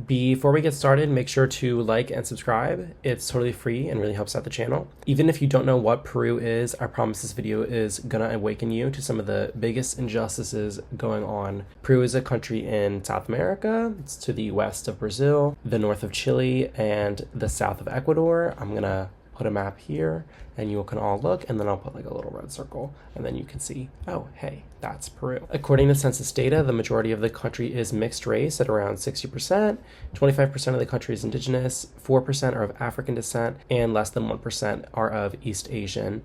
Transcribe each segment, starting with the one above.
Before we get started, make sure to like and subscribe. It's totally free and really helps out the channel. Even if you don't know what Peru is, I promise this video is gonna awaken you to some of the biggest injustices going on. Peru is a country in South America. It's to the west of Brazil, the north of Chile, and the south of Ecuador. I'm gonna put a map here and you can all look, and then I'll put like a little red circle and then you can see, oh, hey, that's Peru. According to census data, the majority of the country is mixed race at around 60%, 25% of the country is indigenous, 4% are of African descent, and less than 1% are of East Asian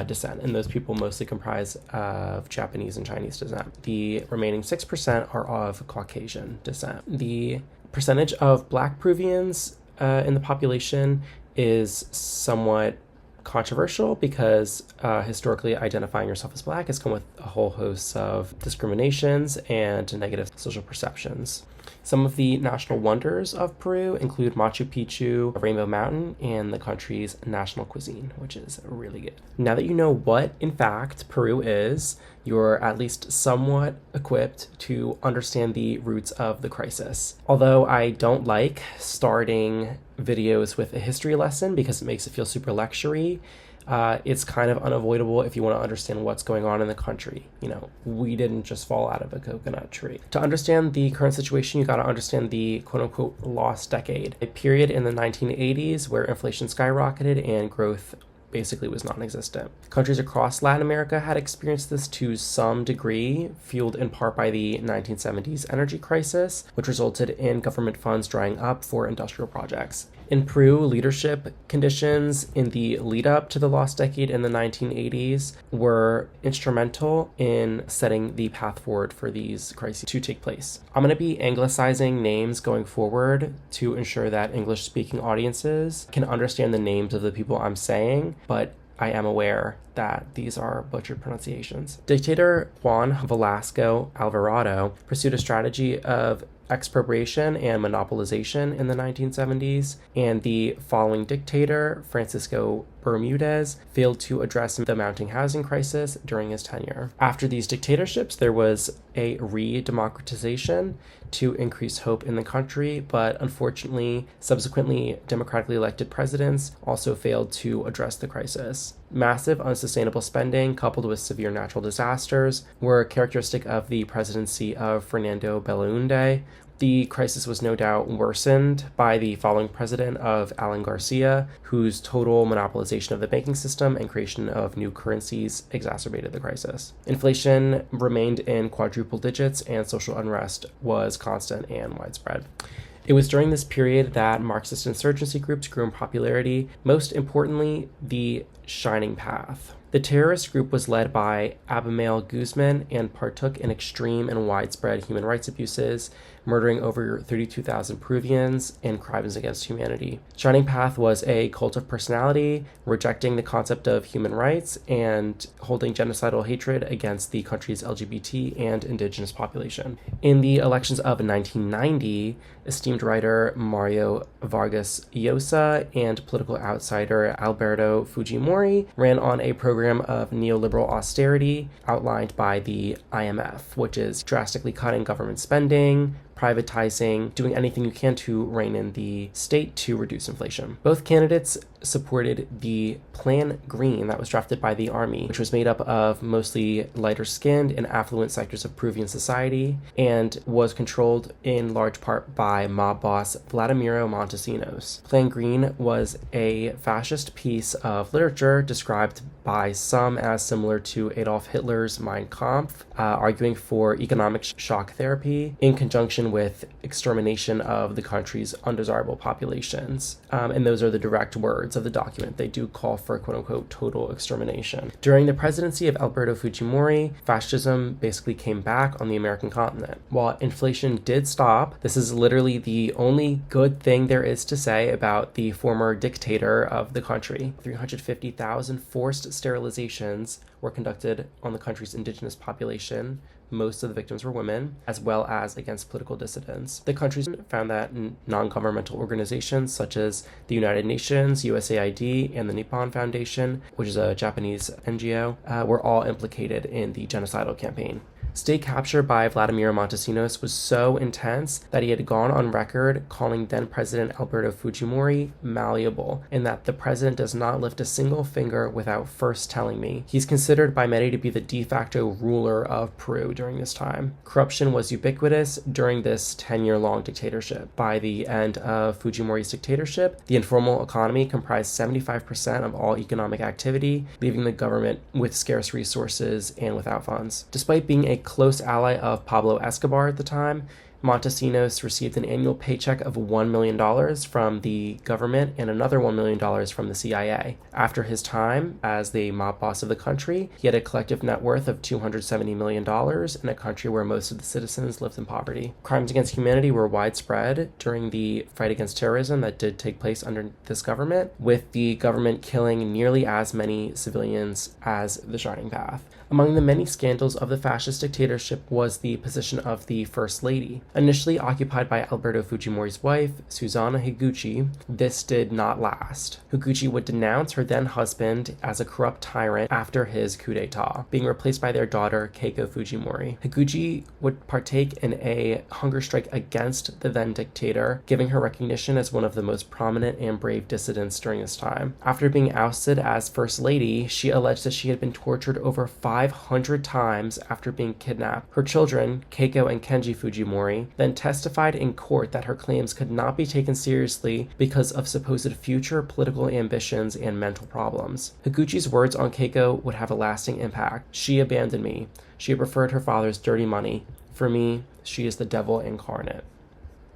descent, and those people mostly comprise of Japanese and Chinese descent. The remaining 6% are of Caucasian descent. The percentage of Black Peruvians in the population is somewhat controversial because historically identifying yourself as Black has come with a whole host of discriminations and negative social perceptions. Some of the national wonders of Peru include Machu Picchu, Rainbow Mountain, and the country's national cuisine, which is really good. Now that you know what, in fact, Peru is, you're at least somewhat equipped to understand the roots of the crisis. Although I don't like starting videos with a history lesson because it makes it feel super lecture-y, it's kind of unavoidable if you want to understand what's going on in the country. You know, we didn't just fall out of a coconut tree. To understand the current situation, you got to understand the quote-unquote lost decade, a period in the 1980s where inflation skyrocketed and growth basically was non-existent. Countries across Latin America had experienced this to some degree, fueled in part by the 1970s energy crisis, which resulted in government funds drying up for industrial projects. In Peru, leadership conditions in the lead up to the lost decade in the 1980s were instrumental in setting the path forward for these crises to take place. I'm going to be anglicizing names going forward to ensure that English-speaking audiences can understand the names of the people I'm saying, but I am aware that these are butchered pronunciations. Dictator Juan Velasco Alvarado pursued a strategy of expropriation and monopolization in the 1970s, and the following dictator, Francisco Bermudez, failed to address the mounting housing crisis during his tenure. After these dictatorships, there was a re-democratization to increase hope in the country, but unfortunately, subsequently democratically elected presidents also failed to address the crisis. Massive unsustainable spending coupled with severe natural disasters were characteristic of the presidency of Fernando Belaunde. The crisis was no doubt worsened by the following president of Alan Garcia, whose total monopolization of the banking system and creation of new currencies exacerbated the crisis. Inflation remained in quadruple digits and social unrest was constant and widespread. It was during this period that Marxist insurgency groups grew in popularity, most importantly, the Shining Path. The terrorist group was led by Abimael Guzman and partook in extreme and widespread human rights abuses, murdering over 32,000 Peruvians and crimes against humanity. Shining Path was a cult of personality, rejecting the concept of human rights and holding genocidal hatred against the country's LGBT and indigenous population. In the elections of 1990, esteemed writer Mario Vargas Llosa and political outsider Alberto Fujimori ran on a program of neoliberal austerity outlined by the IMF, which is drastically cutting government spending, privatizing, doing anything you can to rein in the state to reduce inflation. Both candidates supported the Plan Green that was drafted by the army, which was made up of mostly lighter-skinned and affluent sectors of Peruvian society and was controlled in large part by mob boss Vladimiro Montesinos. Plan Green was a fascist piece of literature described by some as similar to Adolf Hitler's Mein Kampf, arguing for economic shock therapy in conjunction with extermination of the country's undesirable populations. And those are the direct words of the document. They do call for quote-unquote total extermination. During the presidency of Alberto Fujimori, fascism basically came back on the American continent. While inflation did stop, this is literally the only good thing there is to say about the former dictator of the country. 350,000 forced sterilizations were conducted on the country's indigenous population. Most of the victims were women, as well as against political dissidents. The country found that non-governmental organizations such as the United Nations, USAID, and the Nippon Foundation, which is a Japanese NGO, were all implicated in the genocidal campaign. State capture by Vladimir Montesinos was so intense that he had gone on record calling then President Alberto Fujimori malleable, and that the president does not lift a single finger without first telling me. He's considered by many to be the de facto ruler of Peru during this time. Corruption was ubiquitous during this 10-year-long dictatorship. By the end of Fujimori's dictatorship, the informal economy comprised 75% of all economic activity, leaving the government with scarce resources and without funds. Despite being a close ally of Pablo Escobar at the time, Montesinos received an annual paycheck of $1 million from the government and another $1 million from the CIA. After his time as the mob boss of the country, he had a collective net worth of $270 million in a country where most of the citizens lived in poverty. Crimes against humanity were widespread during the fight against terrorism that did take place under this government, with the government killing nearly as many civilians as the Shining Path. Among the many scandals of the fascist dictatorship was the position of the First Lady. Initially occupied by Alberto Fujimori's wife, Susanna Higuchi, this did not last. Higuchi would denounce her then husband as a corrupt tyrant after his coup d'etat, being replaced by their daughter, Keiko Fujimori. Higuchi would partake in a hunger strike against the then dictator, giving her recognition as one of the most prominent and brave dissidents during this time. After being ousted as First Lady, she alleged that she had been tortured over 500 times after being kidnapped. Her children, Keiko and Kenji Fujimori, then testified in court that her claims could not be taken seriously because of supposed future political ambitions and mental problems. Higuchi's words on Keiko would have a lasting impact. She abandoned me. She preferred her father's dirty money. For me, she is the devil incarnate.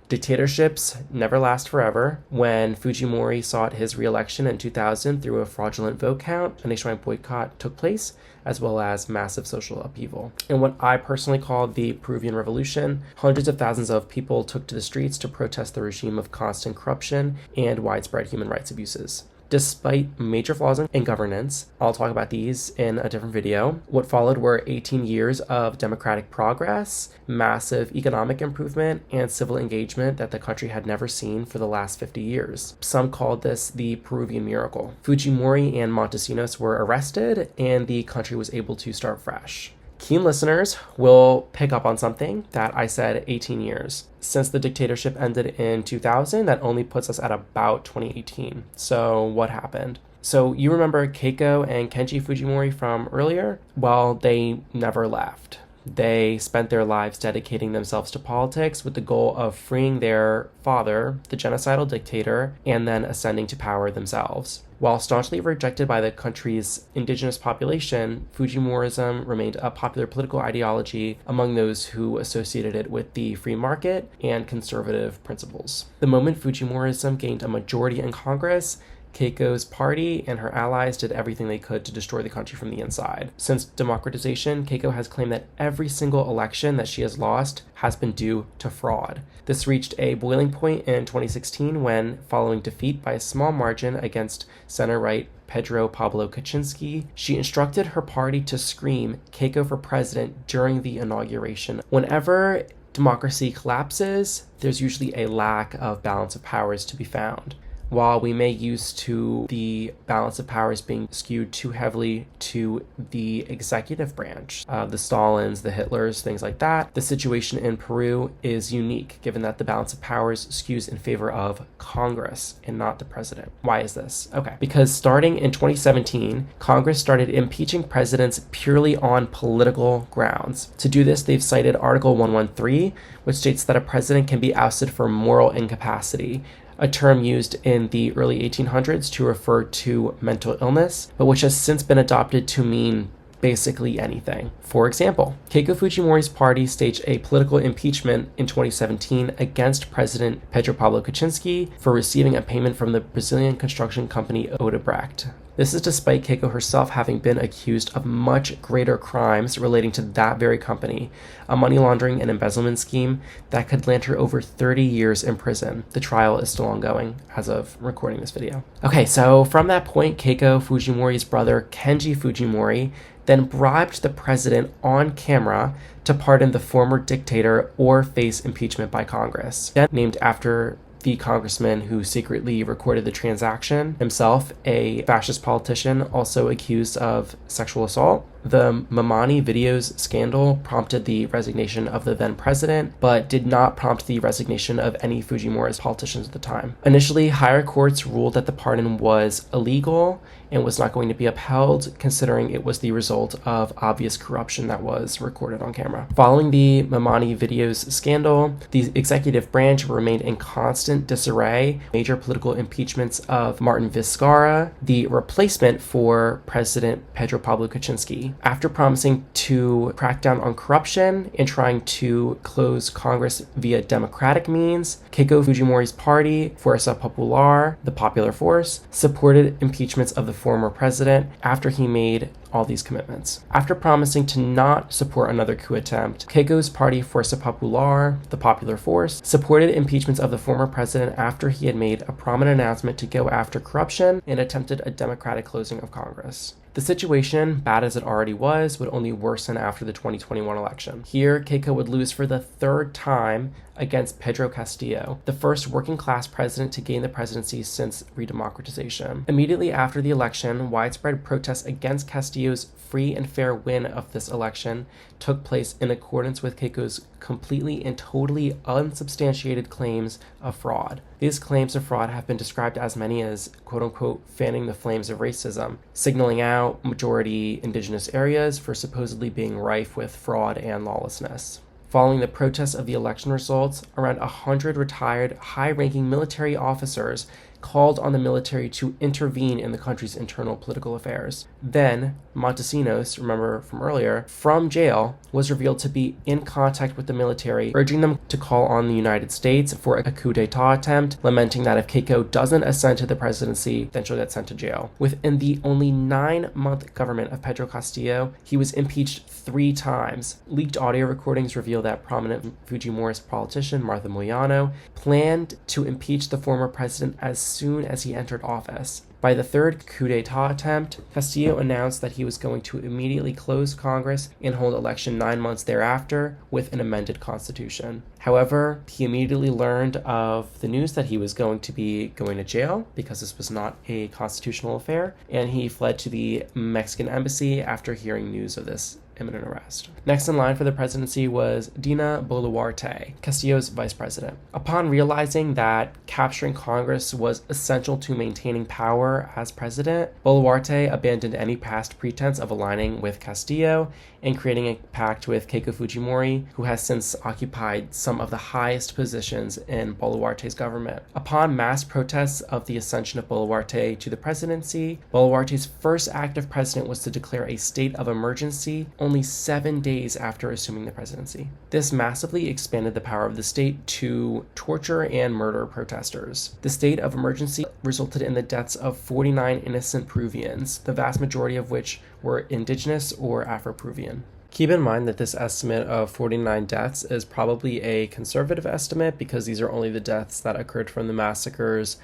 Dictatorships never last forever. When Fujimori sought his re-election in 2000 through a fraudulent vote count, a nationwide boycott took place, as well as massive social upheaval. In what I personally call the Peruvian Revolution, hundreds of thousands of people took to the streets to protest the regime of constant corruption and widespread human rights abuses. Despite major flaws in governance, I'll talk about these in a different video, what followed were 18 years of democratic progress, massive economic improvement, and civil engagement that the country had never seen for the last 50 years. Some called this the Peruvian miracle. Fujimori and Montesinos were arrested, and the country was able to start fresh. Keen listeners will pick up on something that I said 18 years. Since the dictatorship ended in 2000, that only puts us at about 2018. So what happened? So you remember Keiko and Kenji Fujimori from earlier? Well, they never left. They spent their lives dedicating themselves to politics with the goal of freeing their father, the genocidal dictator, and then ascending to power themselves. While staunchly rejected by the country's indigenous population, Fujimorism remained a popular political ideology among those who associated it with the free market and conservative principles. The moment Fujimorism gained a majority in Congress, Keiko's party and her allies did everything they could to destroy the country from the inside. Since democratization, Keiko has claimed that every single election that she has lost has been due to fraud. This reached a boiling point in 2016 when, following defeat by a small margin against center-right Pedro Pablo Kaczynski, she instructed her party to scream Keiko for president during the inauguration. Whenever democracy collapses, there's usually a lack of balance of powers to be found. While we may used to the balance of powers being skewed too heavily to the executive branch, the Stalins, the Hitlers, things like that, the situation in Peru is unique given that the balance of powers skews in favor of Congress and not the president. Why is this? Okay, because starting in 2017, Congress started impeaching presidents purely on political grounds. To do this, they've cited Article 113, which states that a president can be ousted for moral incapacity, a term used in the early 1800s to refer to mental illness, but which has since been adopted to mean basically anything. For example, Keiko Fujimori's party staged a political impeachment in 2017 against President Pedro Pablo Kaczynski for receiving a payment from the Brazilian construction company Odebrecht. This is despite Keiko herself having been accused of much greater crimes relating to that very company, a money laundering and embezzlement scheme that could land her over 30 years in prison. The trial is still ongoing as of recording this video. Okay, so from that point, Keiko Fujimori's brother, Kenji Fujimori, then bribed the president on camera to pardon the former dictator or face impeachment by Congress. Named after the congressman who secretly recorded the transaction, himself a fascist politician also accused of sexual assault. The Mamani videos scandal prompted the resignation of the then president, but did not prompt the resignation of any Fujimori's politicians at the time. Initially, higher courts ruled that the pardon was illegal and was not going to be upheld, considering it was the result of obvious corruption that was recorded on camera. Following the Mamani videos scandal, the executive branch remained in constant disarray. Major political impeachments of Martin Vizcarra, the replacement for President Pedro Pablo Kuczynski. After promising to crack down on corruption and trying to close Congress via democratic means, Keiko Fujimori's party, Fuerza Popular, the Popular Force, supported impeachments of the former president after he made all these commitments. After promising to not support another coup attempt, Keiko's party, Fuerza Popular, the Popular Force, supported impeachments of the former president after he had made a prominent announcement to go after corruption and attempted a democratic closing of Congress. The situation, bad as it already was, would only worsen after the 2021 election. Here, Keiko would lose for the third time against Pedro Castillo, the first working-class president to gain the presidency since redemocratization. Immediately after the election, widespread protests against Castillo's free and fair win of this election took place in accordance with Keiko's completely and totally unsubstantiated claims of fraud. These claims of fraud have been described as many as, quote-unquote, fanning the flames of racism, signaling out majority indigenous areas for supposedly being rife with fraud and lawlessness. Following the protests of the election results, around 100 retired high-ranking military officers called on the military to intervene in the country's internal political affairs. Then, Montesinos, remember from earlier, from jail, was revealed to be in contact with the military, urging them to call on the United States for a coup d'etat attempt, lamenting that if Keiko doesn't assent to the presidency, then she'll get sent to jail. Within the only 9-month government of Pedro Castillo, he was impeached 3 times. Leaked audio recordings reveal that prominent Fujimorist politician Martha Moyano planned to impeach the former president as soon as he entered office. By the third coup d'etat attempt, Castillo announced that he was going to immediately close Congress and hold election 9 months thereafter with an amended constitution. However, he immediately learned of the news that he was going to be going to jail because this was not a constitutional affair, and he fled to the Mexican embassy after hearing news of this imminent arrest. Next in line for the presidency was Dina Boluarte, Castillo's vice president. Upon realizing that capturing Congress was essential to maintaining power as president, Boluarte abandoned any past pretense of aligning with Castillo and creating a pact with Keiko Fujimori, who has since occupied some of the highest positions in Boluarte's government. Upon mass protests of the ascension of Boluarte to the presidency, Boluarte's first act of president was to declare a state of emergency only 7 days after assuming the presidency. This massively expanded the power of the state to torture and murder protesters. The state of emergency resulted in the deaths of 49 innocent Peruvians, the vast majority of which were indigenous or Afro-Peruvian. Keep in mind that this estimate of 49 deaths is probably a conservative estimate because these are only the deaths that occurred from the massacres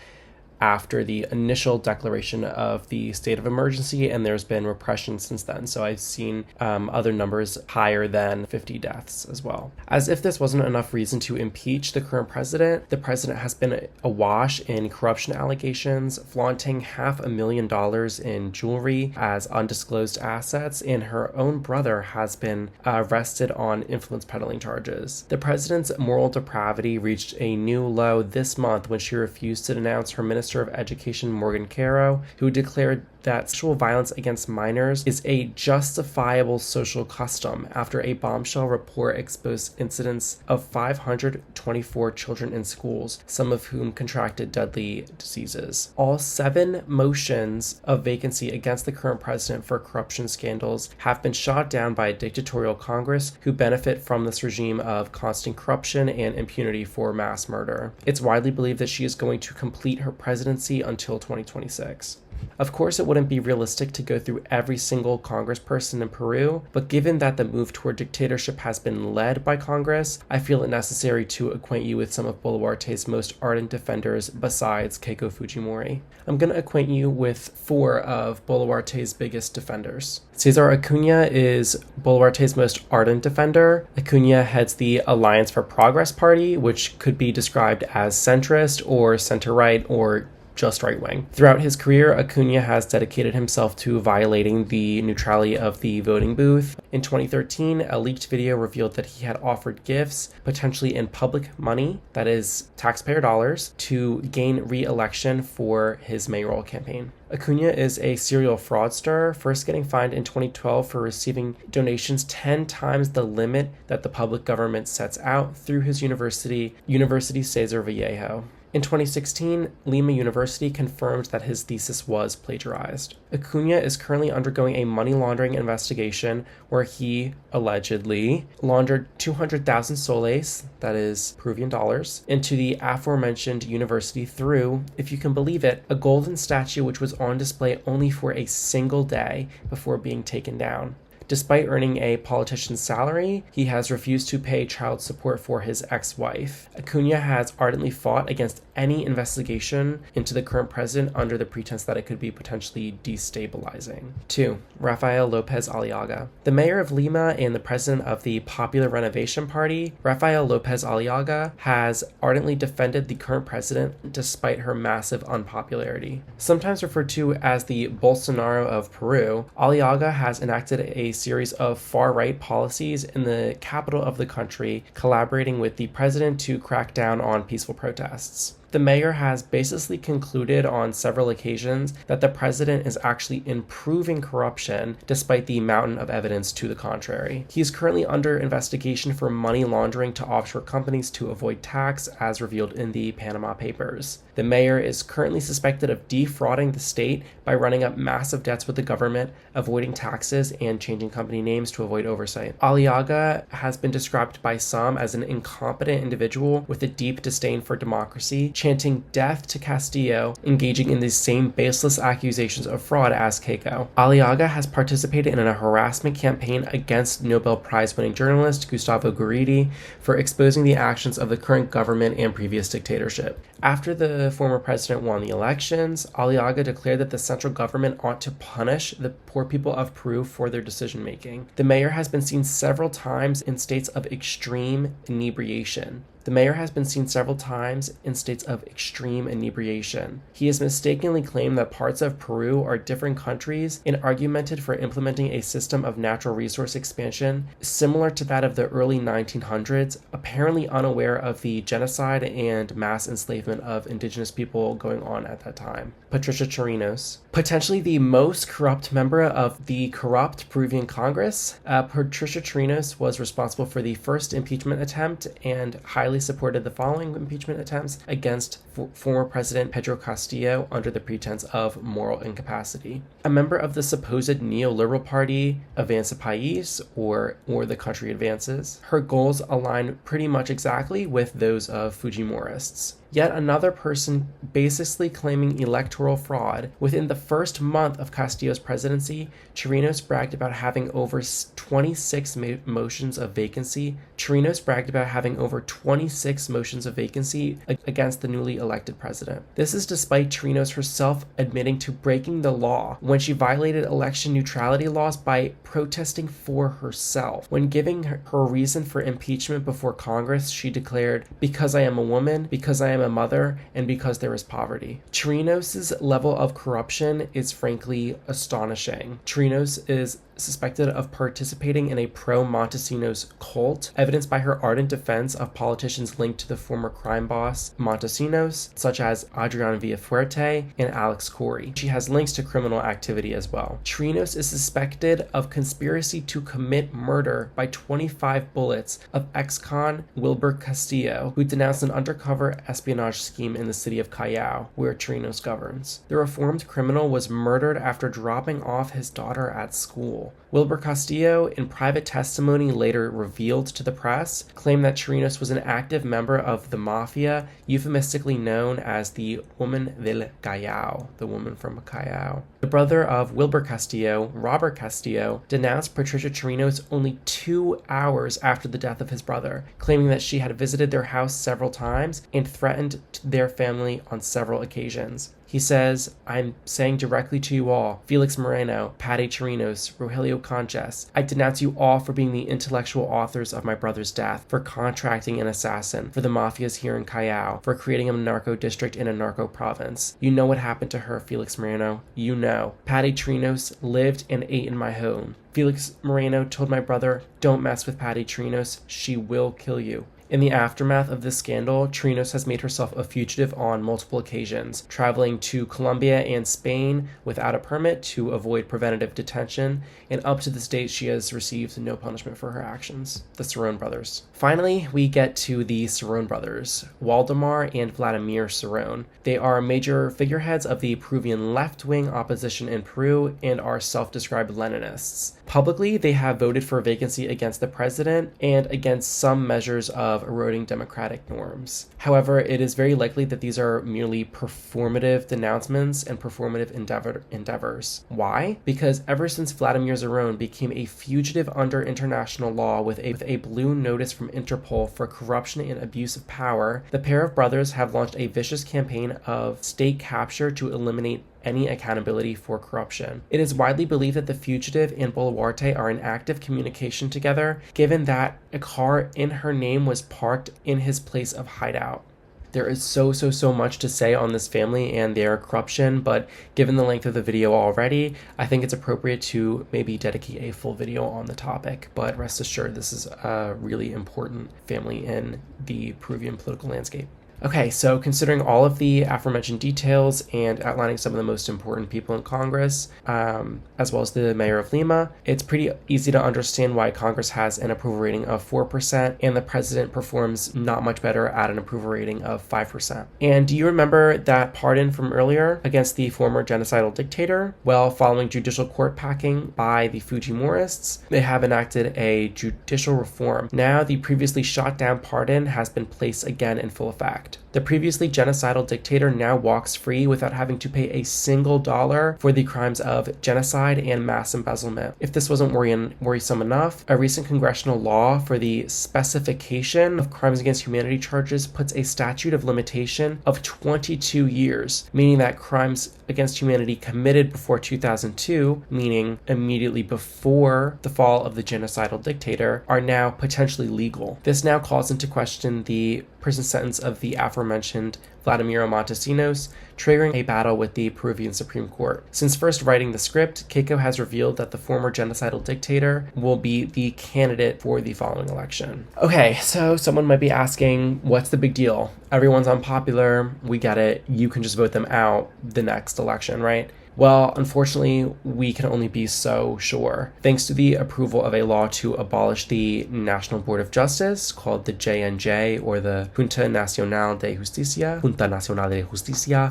after the initial declaration of the state of emergency, and there's been repression since then. So I've seen other numbers higher than 50 deaths as well. As if this wasn't enough reason to impeach the current president, the president has been awash in corruption allegations, flaunting $500,000 in jewelry as undisclosed assets, and her own brother has been arrested on influence peddling charges. The president's moral depravity reached a new low this month when she refused to denounce her Minister of Education Morgan Caro, who declared that sexual violence against minors is a justifiable social custom after a bombshell report exposed incidents of 524 children in schools, some of whom contracted deadly diseases. All 7 motions of vacancy against the current president for corruption scandals have been shot down by a dictatorial Congress who benefit from this regime of constant corruption and impunity for mass murder. It's widely believed that she is going to complete her presidency until 2026. Of course, it wouldn't be realistic to go through every single congressperson in Peru, but given that the move toward dictatorship has been led by Congress, I feel it necessary to acquaint you with some of Boluarte's most ardent defenders besides Keiko Fujimori. I'm going to acquaint you with 4 of Boluarte's biggest defenders. Cesar Acuna is Boluarte's most ardent defender. Acuna heads the Alliance for Progress Party, which could be described as centrist or center-right or just right-wing. Throughout his career, Acuna has dedicated himself to violating the neutrality of the voting booth. In 2013, a leaked video revealed that he had offered gifts, potentially in public money, that is taxpayer dollars, to gain re-election for his mayoral campaign. Acuna is a serial fraudster, first getting fined in 2012 for receiving donations 10 times the limit that the public government sets out through his university, University Cesar Vallejo. In 2016, Lima University confirmed that his thesis was plagiarized. Acuna is currently undergoing a money laundering investigation where he allegedly laundered 200,000 soles, that is Peruvian dollars, into the aforementioned university through, if you can believe it, a golden statue which was on display only for a single day before being taken down. Despite earning a politician's salary, he has refused to pay child support for his ex-wife. Acuna has ardently fought against any investigation into the current president under the pretense that it could be potentially destabilizing. 2. Rafael Lopez Aliaga. The mayor of Lima and the president of the Popular Renovation Party, Rafael Lopez Aliaga, has ardently defended the current president despite her massive unpopularity. Sometimes referred to as the Bolsonaro of Peru, Aliaga has enacted a series of far-right policies in the capital of the country, collaborating with the president to crack down on peaceful protests. The mayor has basically concluded on several occasions that the president is actually improving corruption despite the mountain of evidence to the contrary. He is currently under investigation for money laundering to offshore companies to avoid tax, as revealed in the Panama Papers. The mayor is currently suspected of defrauding the state by running up massive debts with the government, avoiding taxes, and changing company names to avoid oversight. Aliaga has been described by some as an incompetent individual with a deep disdain for democracy, chanting death to Castillo, engaging in these same baseless accusations of fraud as Keiko. Aliaga has participated in a harassment campaign against Nobel Prize-winning journalist Gustavo Guridi for exposing the actions of the current government and previous dictatorship. After the former president won the elections, Aliaga declared that the central government ought to punish the poor people of Peru for their decision-making. The mayor has been seen several times in states of extreme inebriation. He has mistakenly claimed that parts of Peru are different countries and argumented for implementing a system of natural resource expansion similar to that of the early 1900s, apparently unaware of the genocide and mass enslavement of indigenous people going on at that time. Patricia Chirinos. Potentially the most corrupt member of the corrupt Peruvian Congress, Patricia Chirinos was responsible for the first impeachment attempt and highly supported the following impeachment attempts against former President Pedro Castillo under the pretense of moral incapacity. A member of the supposed neoliberal party Avanza País, or The Country Advances, her goals align pretty much exactly with those of Fujimorists. Yet another person basically claiming electoral fraud. Within the first month of Castillo's presidency, Chirinos bragged about having over 26 motions of vacancy. Against the newly elected president. This is despite Chirinos herself admitting to breaking the law when she violated election neutrality laws by protesting for herself. When giving her reason for impeachment before Congress, she declared, "Because I am a woman, because I am a mother, and because there is poverty." Chirinos' level of corruption is frankly astonishing. Chirinos is suspected of participating in a pro-Montesinos cult, evidenced by her ardent defense of politicians linked to the former crime boss Montesinos, such as Adrian Villafuerte and Alex Corey. She has links to criminal activity as well. Chirinos is suspected of conspiracy to commit murder by 25 bullets of ex-con Wilber Castillo, who denounced an undercover espionage scheme in the city of Callao, where Chirinos governs. The reformed criminal was murdered after dropping off his daughter at school. Wilber Castillo, in private testimony later revealed to the press, claimed that Chirinos was an active member of the mafia, euphemistically known as the Woman del Callao, the woman from Callao. The brother of Wilber Castillo, Robert Castillo, denounced Patricia Chirinos only 2 hours after the death of his brother, claiming that she had visited their house several times and threatened their family on several occasions. He says, "I'm saying directly to you all, Felix Moreno, Patty Chirinos, Rogelio Conches, I denounce you all for being the intellectual authors of my brother's death, for contracting an assassin, for the mafias here in Callao, for creating a narco district in a narco province. You know what happened to her, Felix Moreno. You know. Patty Chirinos lived and ate in my home. Felix Moreno told my brother, don't mess with Patty Chirinos, she will kill you." In the aftermath of this scandal, Chirinos has made herself a fugitive on multiple occasions, traveling to Colombia and Spain without a permit to avoid preventative detention, and up to this date she has received no punishment for her actions. The Cerrone brothers. Finally, we get to the Cerrone brothers, Waldemar and Vladimir Cerrone. They are major figureheads of the Peruvian left-wing opposition in Peru and are self-described Leninists. Publicly, they have voted for a vacancy against the president and against some measures of eroding democratic norms. However, it is very likely that these are merely performative denouncements and performative endeavors. Why? Because ever since Vladimir Cerrone became a fugitive under international law with a blue notice from Interpol for corruption and abuse of power, the pair of brothers have launched a vicious campaign of state capture to eliminate any accountability for corruption. It is widely believed that the fugitive and Boluarte are in active communication together, given that a car in her name was parked in his place of hideout. There is so much to say on this family and their corruption, but given the length of the video already, I think it's appropriate to maybe dedicate a full video on the topic. But rest assured, this is a really important family in the Peruvian political landscape. Okay, so considering all of the aforementioned details and outlining some of the most important people in Congress, as well as the mayor of Lima, it's pretty easy to understand why Congress has an approval rating of 4% and the president performs not much better at an approval rating of 5%. And do you remember that pardon from earlier against the former genocidal dictator? Well, following judicial court packing by the Fujimorists, they have enacted a judicial reform. Now, the previously shot down pardon has been placed again in full effect. The previously genocidal dictator now walks free without having to pay a single dollar for the crimes of genocide and mass embezzlement. If this wasn't worrisome enough, a recent congressional law for the specification of crimes against humanity charges puts a statute of limitation of 22 years, meaning that crimes against humanity committed before 2002, meaning immediately before the fall of the genocidal dictator, are now potentially legal. This now calls into question the prison sentence of the aforementioned Vladimiro Montesinos, triggering a battle with the Peruvian Supreme Court. Since first writing the script, Keiko has revealed that the former genocidal dictator will be the candidate for the following election. Okay, so someone might be asking, what's the big deal? Everyone's unpopular, we get it, you can just vote them out the next election, right? Well, unfortunately, we can only be so sure. Thanks to the approval of a law to abolish the National Board of Justice, called the JNJ, or the Junta Nacional de Justicia,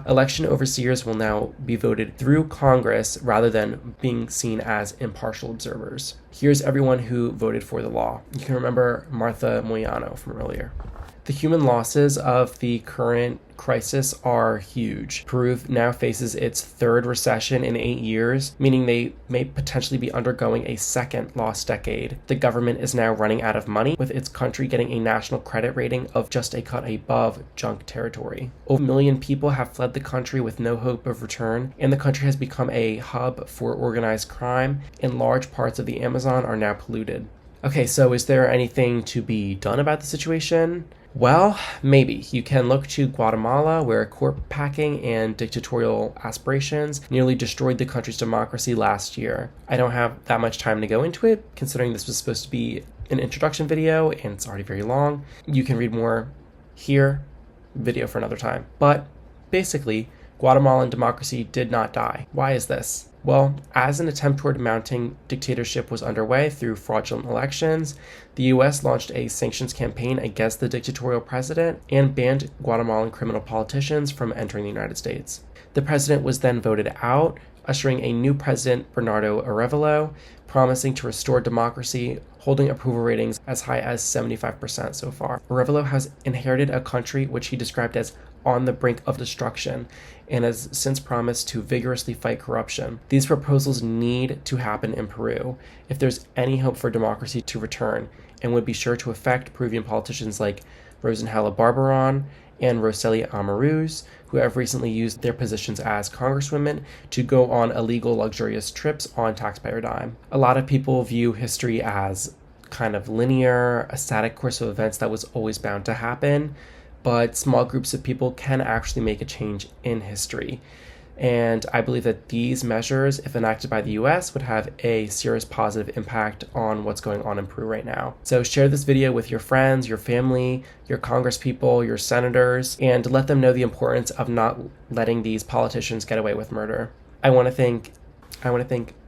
election overseers will now be voted through Congress rather than being seen as impartial observers. Here's everyone who voted for the law. You can remember Martha Moyano from earlier. The human losses of the current crisis are huge. Peru now faces its third recession in 8 years, meaning they may potentially be undergoing a second lost decade. The government is now running out of money, with its country getting a national credit rating of just a cut above junk territory. Over 1 million people have fled the country with no hope of return, and the country has become a hub for organized crime, and large parts of the Amazon are now polluted. Okay, so is there anything to be done about the situation? Well, maybe. You can look to Guatemala, where court packing and dictatorial aspirations nearly destroyed the country's democracy last year. I don't have that much time to go into it, considering this was supposed to be an introduction video, and it's already very long. You can read more here, video for another time. But basically, Guatemalan democracy did not die. Why is this? Well, as an attempt toward mounting dictatorship was underway through fraudulent elections, the US launched a sanctions campaign against the dictatorial president and banned Guatemalan criminal politicians from entering the United States. The president was then voted out, ushering a new president, Bernardo Arevalo, promising to restore democracy, holding approval ratings as high as 75% so far. Arevalo has inherited a country which he described as on the brink of destruction, and has since promised to vigorously fight corruption. These proposals need to happen in Peru if there's any hope for democracy to return, and would be sure to affect Peruvian politicians like Rosenhella Barbaron and Roselia Amaruz, who have recently used their positions as congresswomen to go on illegal, luxurious trips on taxpayer dime. A lot of people view history as kind of linear, a static course of events that was always bound to happen, but small groups of people can actually make a change in history. And I believe that these measures, if enacted by the US, would have a serious positive impact on what's going on in Peru right now. So share this video with your friends, your family, your congresspeople, your senators, and let them know the importance of not letting these politicians get away with murder. I want to thank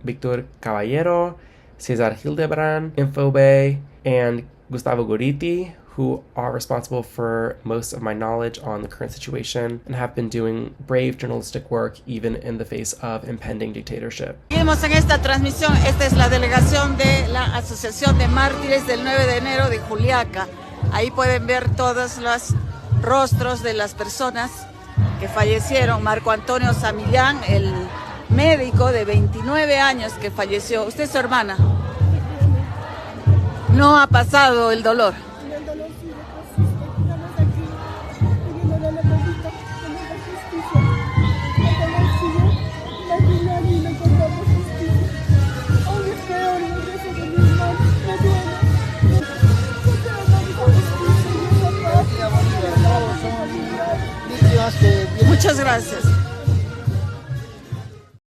Victor Caballero, Cesar Hildebrand, Infobay, and Gustavo Goriti, who are responsible for most of my knowledge on the current situation and have been doing brave journalistic work even in the face of impending dictatorship. Seguimos en esta transmisión. Esta es la delegación de la Asociación de Mártires del 9 de enero de Juliaca. Ahí pueden ver todos los rostros de las personas que fallecieron. Marco Antonio Samillán, el médico de 29 años que falleció. Usted es su hermana. No ha pasado el dolor. Muchas gracias.